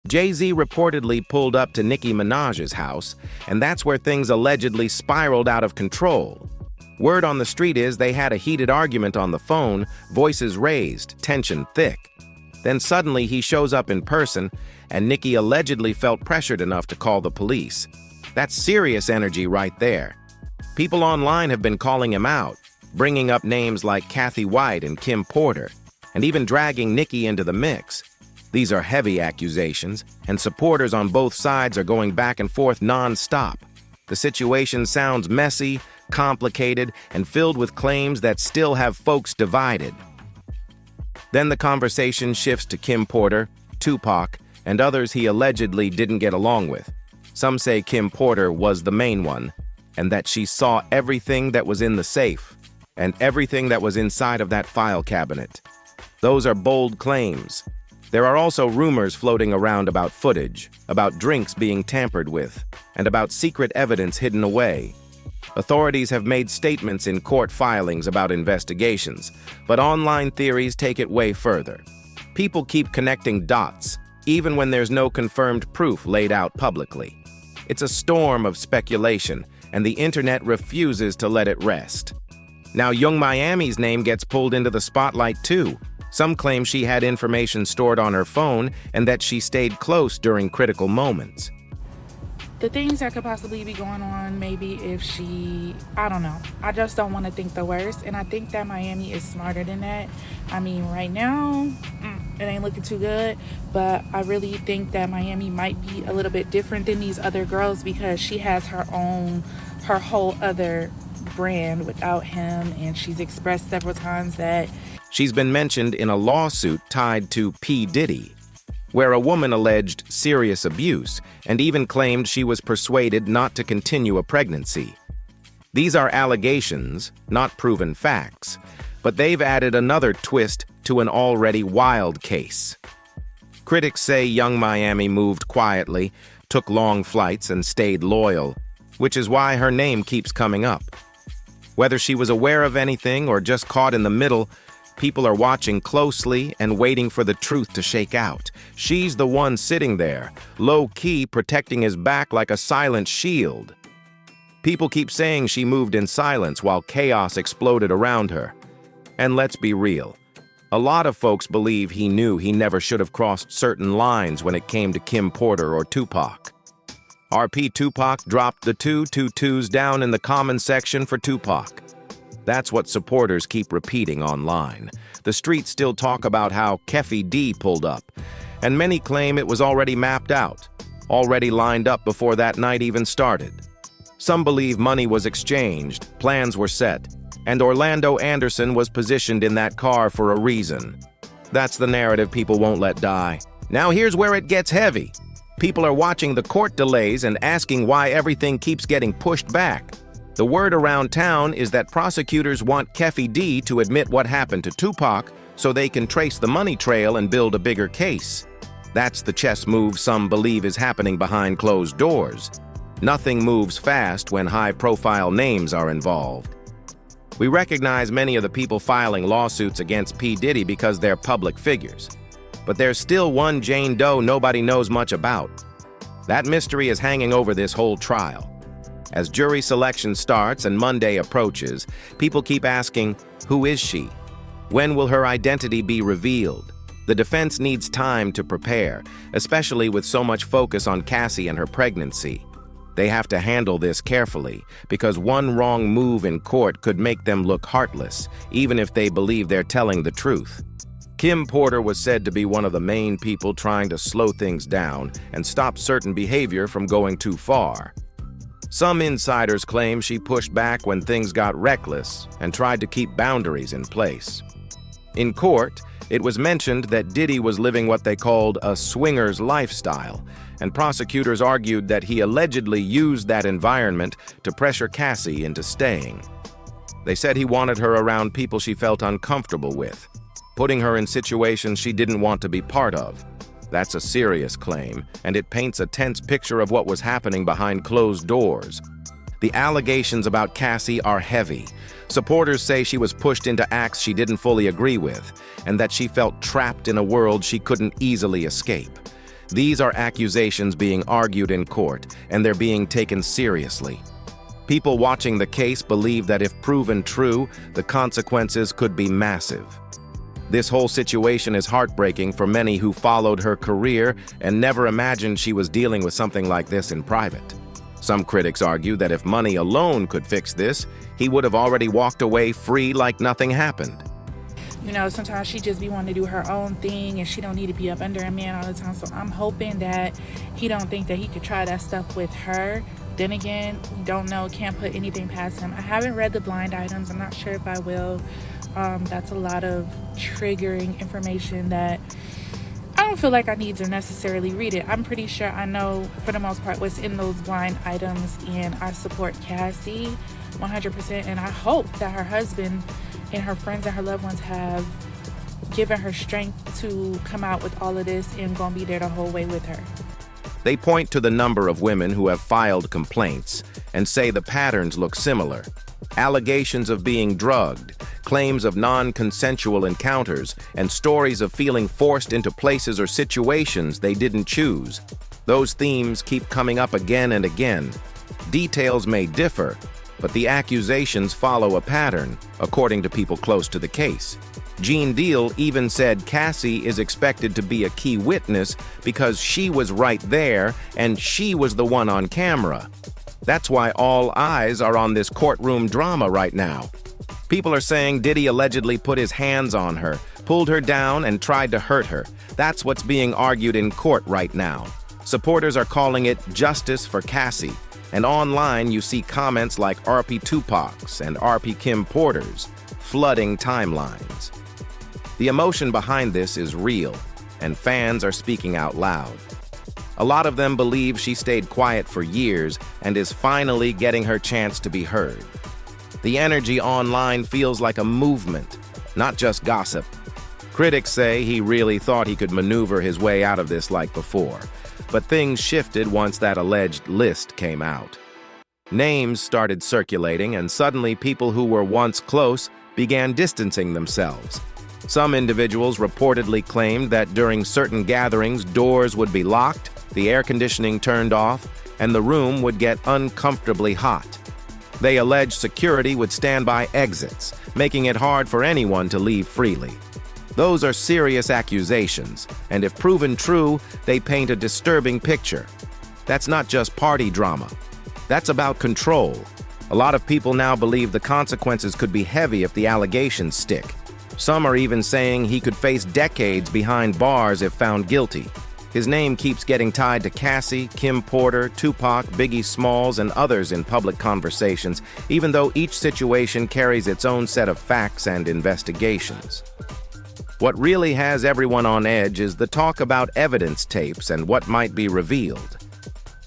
Jay-Z reportedly pulled up to Nicki Minaj's house, and that's where things allegedly spiraled out of control. Word on the street is they had a heated argument on the phone, voices raised, tension thick. Then suddenly he shows up in person, and Nicki allegedly felt pressured enough to call the police. That's serious energy right there. People online have been calling him out, bringing up names like Kathy White and Kim Porter, and even dragging Nicki into the mix. These are heavy accusations, and supporters on both sides are going back and forth non-stop. The situation sounds messy, complicated, and filled with claims that still have folks divided. Then the conversation shifts to Kim Porter, Tupac, and others he allegedly didn't get along with. Some say Kim Porter was the main one, and that she saw everything that was in the safe, and everything that was inside of that file cabinet. Those are bold claims. There are also rumors floating around about footage, about drinks being tampered with, and about secret evidence hidden away. Authorities have made statements in court filings about investigations, but online theories take it way further. People keep connecting dots, even when there's no confirmed proof laid out publicly. It's a storm of speculation, and the internet refuses to let it rest. Now, Yung Miami's name gets pulled into the spotlight too. Some claim she had information stored on her phone and that she stayed close during critical moments. The things that could possibly be going on, maybe if she, I don't know. I just don't want to think the worst, and I think that Miami is smarter than that. I mean, right now, it ain't looking too good, but I really think that Miami might be a little bit different than these other girls because she has her whole other brand without him, and she's expressed several times that she's been mentioned in a lawsuit tied to P. Diddy, where a woman alleged serious abuse and even claimed she was persuaded not to continue a pregnancy. These are allegations, not proven facts, but they've added another twist to an already wild case. Critics say Yung Miami moved quietly, took long flights, and stayed loyal, which is why her name keeps coming up. Whether she was aware of anything or just caught in the middle, people are watching closely and waiting for the truth to shake out. She's the one sitting there, low-key protecting his back like a silent shield. People keep saying she moved in silence while chaos exploded around her. And let's be real. A lot of folks believe he knew he never should have crossed certain lines when it came to Kim Porter or Tupac. RP Tupac dropped the 222s down in the comment section for Tupac. That's what supporters keep repeating online. The streets still talk about how Keffy D pulled up, and many claim it was already mapped out, already lined up before that night even started. Some believe money was exchanged, plans were set, and Orlando Anderson was positioned in that car for a reason. That's the narrative people won't let die. Now here's where it gets heavy. People are watching the court delays and asking why everything keeps getting pushed back. The word around town is that prosecutors want Keffy D to admit what happened to Tupac so they can trace the money trail and build a bigger case. That's the chess move some believe is happening behind closed doors. Nothing moves fast when high-profile names are involved. We recognize many of the people filing lawsuits against P. Diddy because they're public figures. But there's still one Jane Doe nobody knows much about. That mystery is hanging over this whole trial. As jury selection starts and Monday approaches, people keep asking, who is she? When will her identity be revealed? The defense needs time to prepare, especially with so much focus on Cassie and her pregnancy. They have to handle this carefully, because one wrong move in court could make them look heartless, even if they believe they're telling the truth. Kim Porter was said to be one of the main people trying to slow things down and stop certain behavior from going too far. Some insiders claim she pushed back when things got reckless and tried to keep boundaries in place. In court, it was mentioned that Diddy was living what they called a swinger's lifestyle, and prosecutors argued that he allegedly used that environment to pressure Cassie into staying. They said he wanted her around people she felt uncomfortable with, putting her in situations she didn't want to be part of. That's a serious claim, and it paints a tense picture of what was happening behind closed doors. The allegations about Cassie are heavy. Supporters say she was pushed into acts she didn't fully agree with, and that she felt trapped in a world she couldn't easily escape. These are accusations being argued in court, and they're being taken seriously. People watching the case believe that if proven true, the consequences could be massive. This whole situation is heartbreaking for many who followed her career and never imagined she was dealing with something like this in private. Some critics argue that if money alone could fix this, he would have already walked away free like nothing happened. You know, sometimes she just be wanting to do her own thing and she don't need to be up under a man all the time. So I'm hoping that he don't think that he could try that stuff with her. Then again, don't know, can't put anything past him. I haven't read the blind items. I'm not sure if I will. That's a lot of triggering information that I don't feel like I need to necessarily read it. I'm pretty sure I know for the most part what's in those blind items, and I support Cassie 100%, and I hope that her husband and her friends and her loved ones have given her strength to come out with all of this and gonna be there the whole way with her. They point to the number of women who have filed complaints and say the patterns look similar. Allegations of being drugged, claims of non-consensual encounters, and stories of feeling forced into places or situations they didn't choose. Those themes keep coming up again and again. Details may differ, but the accusations follow a pattern, according to people close to the case. Gene Deal even said Cassie is expected to be a key witness because she was right there and she was the one on camera. That's why all eyes are on this courtroom drama right now. People are saying Diddy allegedly put his hands on her, pulled her down, and tried to hurt her. That's what's being argued in court right now. Supporters are calling it justice for Cassie. And online you see comments like RP Tupac's and RP Kim Porter's flooding timelines. The emotion behind this is real, and fans are speaking out loud. A lot of them believe she stayed quiet for years and is finally getting her chance to be heard. The energy online feels like a movement, not just gossip. Critics say he really thought he could maneuver his way out of this like before, but things shifted once that alleged list came out. Names started circulating, and suddenly people who were once close began distancing themselves. Some individuals reportedly claimed that during certain gatherings, doors would be locked, the air conditioning turned off, and the room would get uncomfortably hot. They alleged security would stand by exits, making it hard for anyone to leave freely. Those are serious accusations, and if proven true, they paint a disturbing picture. That's not just party drama. That's about control. A lot of people now believe the consequences could be heavy if the allegations stick. Some are even saying he could face decades behind bars if found guilty. His name keeps getting tied to Cassie, Kim Porter, Tupac, Biggie Smalls, and others in public conversations, even though each situation carries its own set of facts and investigations. What really has everyone on edge is the talk about evidence tapes and what might be revealed.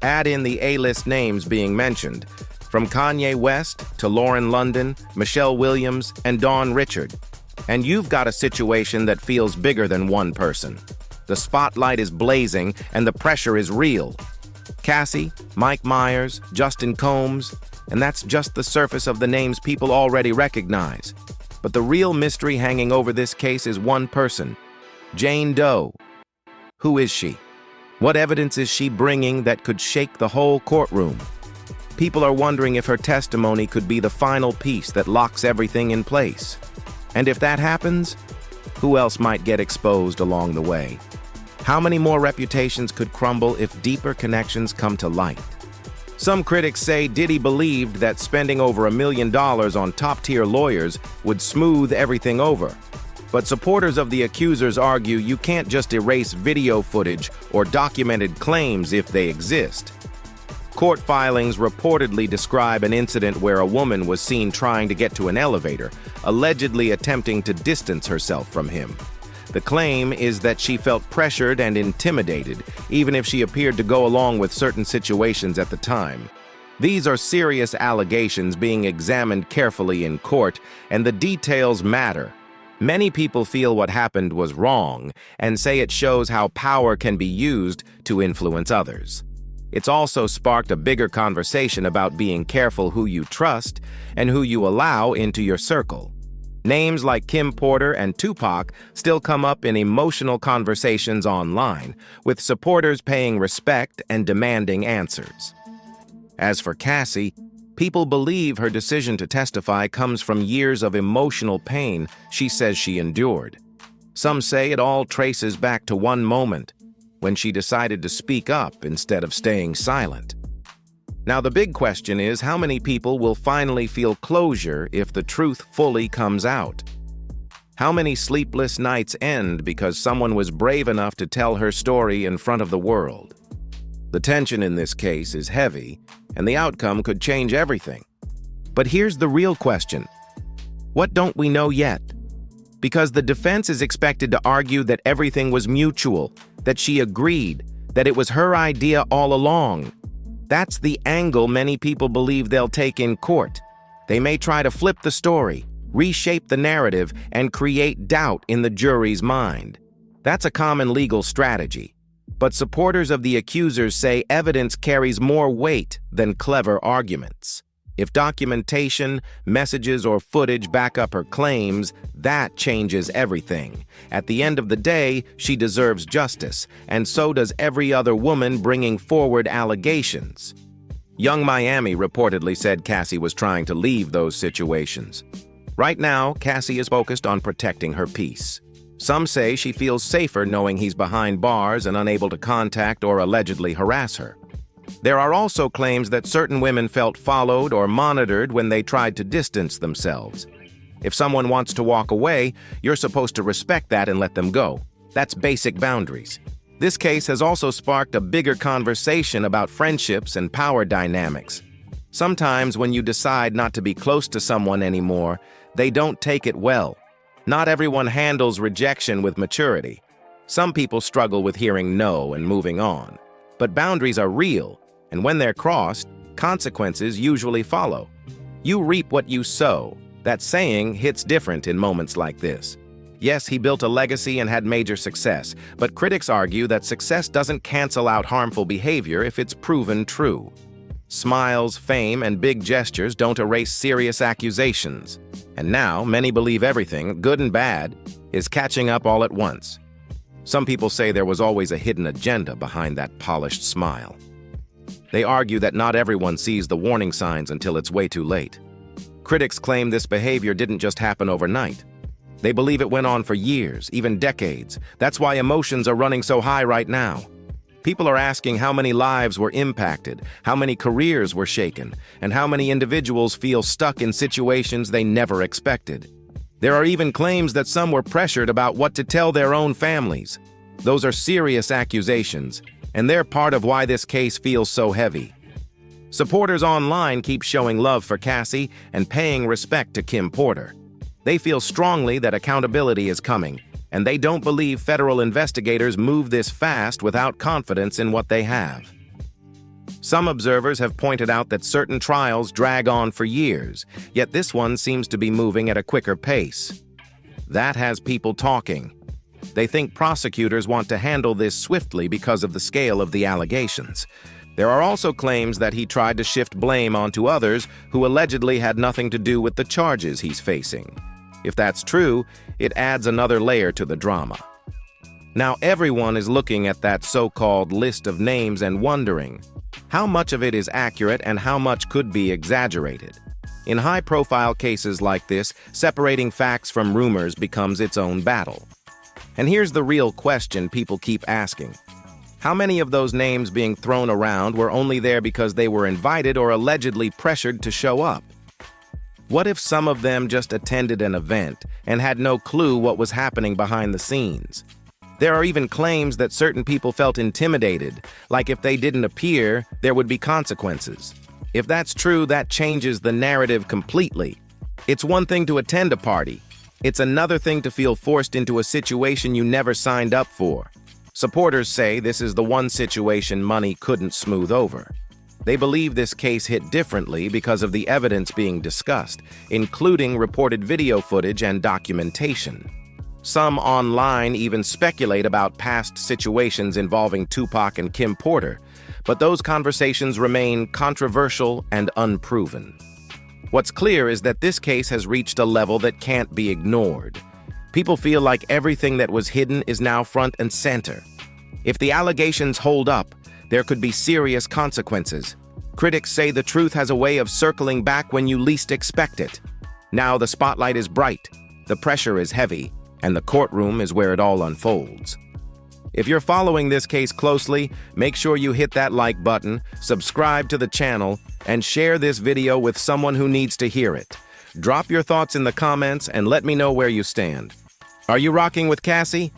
Add in the A-list names being mentioned, from Kanye West to Lauren London, Michelle Williams, and Dawn Richard. And you've got a situation that feels bigger than one person. The spotlight is blazing and the pressure is real. Cassie, Mike Myers, Justin Combs, and that's just the surface of the names people already recognize. But the real mystery hanging over this case is one person, Jane Doe. Who is she? What evidence is she bringing that could shake the whole courtroom? People are wondering if her testimony could be the final piece that locks everything in place. And if that happens, who else might get exposed along the way? How many more reputations could crumble if deeper connections come to light? Some critics say Diddy believed that spending over $1 million on top-tier lawyers would smooth everything over. But supporters of the accusers argue you can't just erase video footage or documented claims if they exist. Court filings reportedly describe an incident where a woman was seen trying to get to an elevator, allegedly attempting to distance herself from him. The claim is that she felt pressured and intimidated, even if she appeared to go along with certain situations at the time. These are serious allegations being examined carefully in court, and the details matter. Many people feel what happened was wrong and say it shows how power can be used to influence others. It's also sparked a bigger conversation about being careful who you trust and who you allow into your circle. Names like Kim Porter and Tupac still come up in emotional conversations online, with supporters paying respect and demanding answers. As for Cassie, people believe her decision to testify comes from years of emotional pain she says she endured. Some say it all traces back to one moment, when she decided to speak up instead of staying silent. Now, the big question is, how many people will finally feel closure if the truth fully comes out? How many sleepless nights end because someone was brave enough to tell her story in front of the world? The tension in this case is heavy, and the outcome could change everything. But here's the real question. What don't we know yet? Because the defense is expected to argue that everything was mutual, that she agreed, that it was her idea all along. That's the angle many people believe they'll take in court. They may try to flip the story, reshape the narrative, and create doubt in the jury's mind. That's a common legal strategy. But supporters of the accusers say evidence carries more weight than clever arguments. If documentation, messages, or footage back up her claims, that changes everything. At the end of the day, she deserves justice, and so does every other woman bringing forward allegations. Young Miami reportedly said Cassie was trying to leave those situations. Right now, Cassie is focused on protecting her peace. Some say she feels safer knowing he's behind bars and unable to contact or allegedly harass her. There are also claims that certain women felt followed or monitored when they tried to distance themselves. If someone wants to walk away, you're supposed to respect that and let them go. That's basic boundaries. This case has also sparked a bigger conversation about friendships and power dynamics. Sometimes when you decide not to be close to someone anymore, they don't take it well. Not everyone handles rejection with maturity. Some people struggle with hearing no and moving on. But boundaries are real, and when they're crossed, consequences usually follow. You reap what you sow. That saying hits different in moments like this. Yes, he built a legacy and had major success, but critics argue that success doesn't cancel out harmful behavior if it's proven true. Smiles, fame, and big gestures don't erase serious accusations. And now, many believe everything, good and bad, is catching up all at once. Some people say there was always a hidden agenda behind that polished smile. They argue that not everyone sees the warning signs until it's way too late. Critics claim this behavior didn't just happen overnight. They believe it went on for years, even decades. That's why emotions are running so high right now. People are asking how many lives were impacted, how many careers were shaken, and how many individuals feel stuck in situations they never expected. There are even claims that some were pressured about what to tell their own families. Those are serious accusations, and they're part of why this case feels so heavy. Supporters online keep showing love for Cassie and paying respect to Kim Porter. They feel strongly that accountability is coming, and they don't believe federal investigators move this fast without confidence in what they have. Some observers have pointed out that certain trials drag on for years, yet this one seems to be moving at a quicker pace. That has people talking. They think prosecutors want to handle this swiftly because of the scale of the allegations. There are also claims that he tried to shift blame onto others who allegedly had nothing to do with the charges he's facing. If that's true, it adds another layer to the drama. Now everyone is looking at that so-called list of names and wondering, how much of it is accurate and how much could be exaggerated? In high-profile cases like this, separating facts from rumors becomes its own battle. And here's the real question people keep asking. How many of those names being thrown around were only there because they were invited or allegedly pressured to show up? What if some of them just attended an event and had no clue what was happening behind the scenes? There are even claims that certain people felt intimidated, like if they didn't appear, there would be consequences. If that's true, that changes the narrative completely. It's one thing to attend a party. It's another thing to feel forced into a situation you never signed up for. Supporters say this is the one situation money couldn't smooth over. They believe this case hit differently because of the evidence being discussed, including reported video footage and documentation. Some online even speculate about past situations involving Tupac and Kim Porter, but those conversations remain controversial and unproven. What's clear is that this case has reached a level that can't be ignored. People feel like everything that was hidden is now front and center. If the allegations hold up, there could be serious consequences. Critics say the truth has a way of circling back when you least expect it. Now the spotlight is bright, the pressure is heavy, and the courtroom is where it all unfolds. If you're following this case closely, make sure you hit that like button, subscribe to the channel, and share this video with someone who needs to hear it. Drop your thoughts in the comments and let me know where you stand. Are you rocking with Cassie?